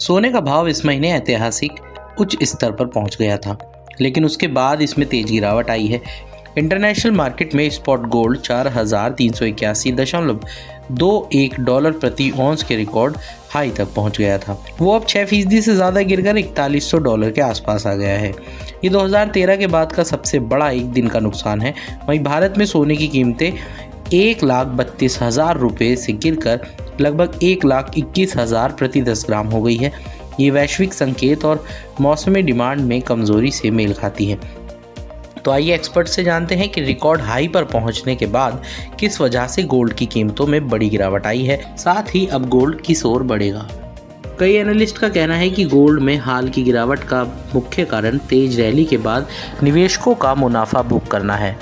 सोने का भाव इस महीने ऐतिहासिक उच्च स्तर पर पहुंच गया था, लेकिन उसके बाद इसमें तेज गिरावट आई है। इंटरनेशनल मार्केट में स्पॉट गोल्ड 4,381.21 डॉलर प्रति औंस के रिकॉर्ड हाई तक पहुंच गया था। वो अब 6% से ज़्यादा गिरकर $4100 के आसपास आ गया है। ये 2013 के बाद का सबसे बड़ा एक दिन का नुकसान है। वहीं भारत में सोने की कीमतें 1,32,000 रुपये से गिरकर लगभग 1,21,000 प्रति 10 ग्राम हो गई है। ये वैश्विक संकेत और मौसमी डिमांड में कमजोरी से मेल खाती है। तो आइए एक्सपर्ट से जानते हैं कि रिकॉर्ड हाई पर पहुंचने के बाद किस वजह से गोल्ड की कीमतों में बड़ी गिरावट आई है, साथ ही अब गोल्ड किस ओर बढ़ेगा। कई एनालिस्ट का कहना है कि गोल्ड में हाल की गिरावट का मुख्य कारण तेज रैली के बाद निवेशकों का मुनाफा बुक करना है।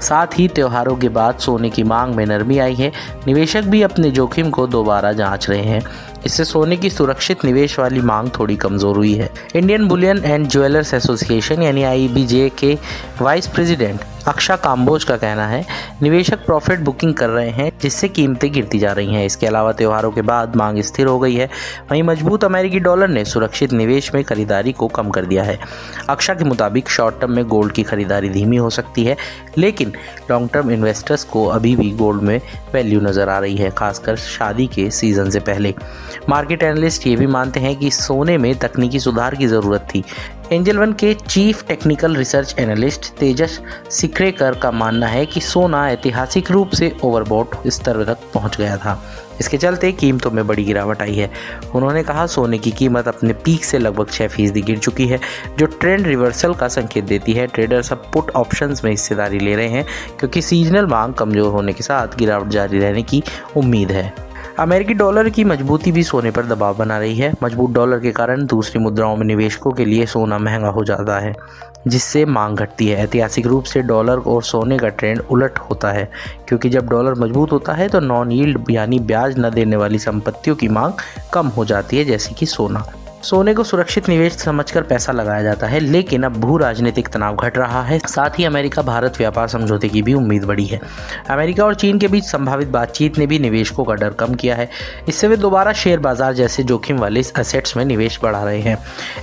साथ ही त्योहारों के बाद सोने की मांग में नरमी आई है। निवेशक भी अपने जोखिम को दोबारा जांच रहे हैं। इससे सोने की सुरक्षित निवेश वाली मांग थोड़ी कमजोर हुई है। Indian Boolean and jewellers association यानी IBJ के वाइस प्रेसिडेंट अक्षा काम्बोज का कहना है, निवेशक प्रॉफिट बुकिंग कर रहे हैं जिससे कीमतें गिरती जा रही हैं। इसके अलावा त्योहारों के बाद मांग स्थिर हो गई है। वहीं मजबूत अमेरिकी डॉलर ने सुरक्षित निवेश में खरीदारी को कम कर दिया है। अक्षा के मुताबिक शॉर्ट टर्म में गोल्ड की खरीदारी धीमी हो सकती है, लेकिन लॉन्ग टर्म इन्वेस्टर्स को अभी भी गोल्ड में वैल्यू नजर आ रही है, खासकर शादी के सीजन से पहले। मार्केट एनालिस्ट ये भी मानते हैं कि सोने में तकनीकी सुधार की ज़रूरत थी। एंजल वन के चीफ टेक्निकल रिसर्च एनालिस्ट तेजस सिक्रेकर का मानना है कि सोना ऐतिहासिक रूप से ओवरबॉट स्तर तक पहुंच गया था। इसके चलते कीमतों में बड़ी गिरावट आई है। उन्होंने कहा, सोने की कीमत अपने पीक से लगभग 6% गिर चुकी है, जो ट्रेंड रिवर्सल का संकेत देती है। ट्रेडर्स अब पुट ऑप्शंस में हिस्सेदारी ले रहे हैं क्योंकि सीजनल मांग कमजोर होने के साथ गिरावट जारी रहने की उम्मीद है। अमेरिकी डॉलर की मजबूती भी सोने पर दबाव बना रही है। मजबूत डॉलर के कारण दूसरी मुद्राओं में निवेशकों के लिए सोना महंगा हो जाता है, जिससे मांग घटती है। ऐतिहासिक रूप से डॉलर और सोने का ट्रेंड उलट होता है, क्योंकि जब डॉलर मजबूत होता है तो नॉन यील्ड यानी ब्याज न देने वाली संपत्तियों की मांग कम हो जाती है, जैसे कि सोना। सोने को सुरक्षित निवेश समझकर पैसा लगाया जाता है, लेकिन अब भू राजनीतिक तनाव घट रहा है। साथ ही अमेरिका भारत व्यापार समझौते की भी उम्मीद बढ़ी है। अमेरिका और चीन के बीच संभावित बातचीत ने भी निवेशकों का डर कम किया है। इससे वे दोबारा शेयर बाजार जैसे जोखिम वाले एसेट्स में निवेश बढ़ा रहे हैं।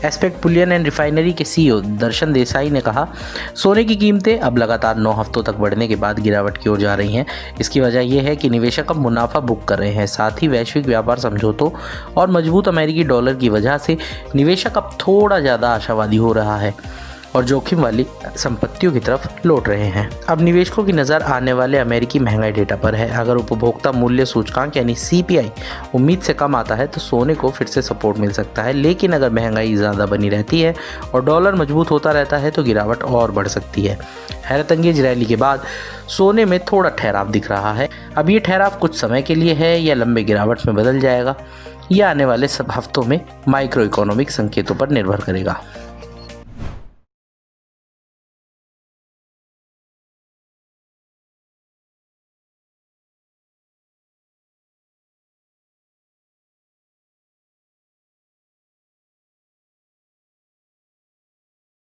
एस्पेक्ट बुलियन एंड रिफाइनरी के CEO दर्शन देसाई ने कहा, सोने की कीमतें अब लगातार 9 हफ्तों तक बढ़ने के बाद गिरावट की ओर जा रही हैं। इसकी वजह यह है कि निवेशक अब मुनाफा बुक कर रहे हैं। साथ ही वैश्विक व्यापार समझौतों और मजबूत अमेरिकी डॉलर की वजह से निवेशक अब थोड़ा ज़्यादा आशावादी हो रहा है और जोखिम वाली संपत्तियों की तरफ लौट रहे हैं। अब निवेशकों की नज़र आने वाले अमेरिकी महंगाई डेटा पर है। अगर उपभोक्ता मूल्य सूचकांक यानी CPI उम्मीद से कम आता है तो सोने को फिर से सपोर्ट मिल सकता है, लेकिन अगर महंगाई ज़्यादा बनी रहती है और डॉलर मजबूत होता रहता है तो गिरावट और बढ़ सकती है। हैरतअंगेज रैली के बाद सोने में थोड़ा ठहराव दिख रहा है। अब ये ठहराव कुछ समय के लिए है या लंबे गिरावट में बदल जाएगा, यह आने वाले सब हफ्तों में माइक्रो इकोनॉमिक संकेतों पर निर्भर करेगा।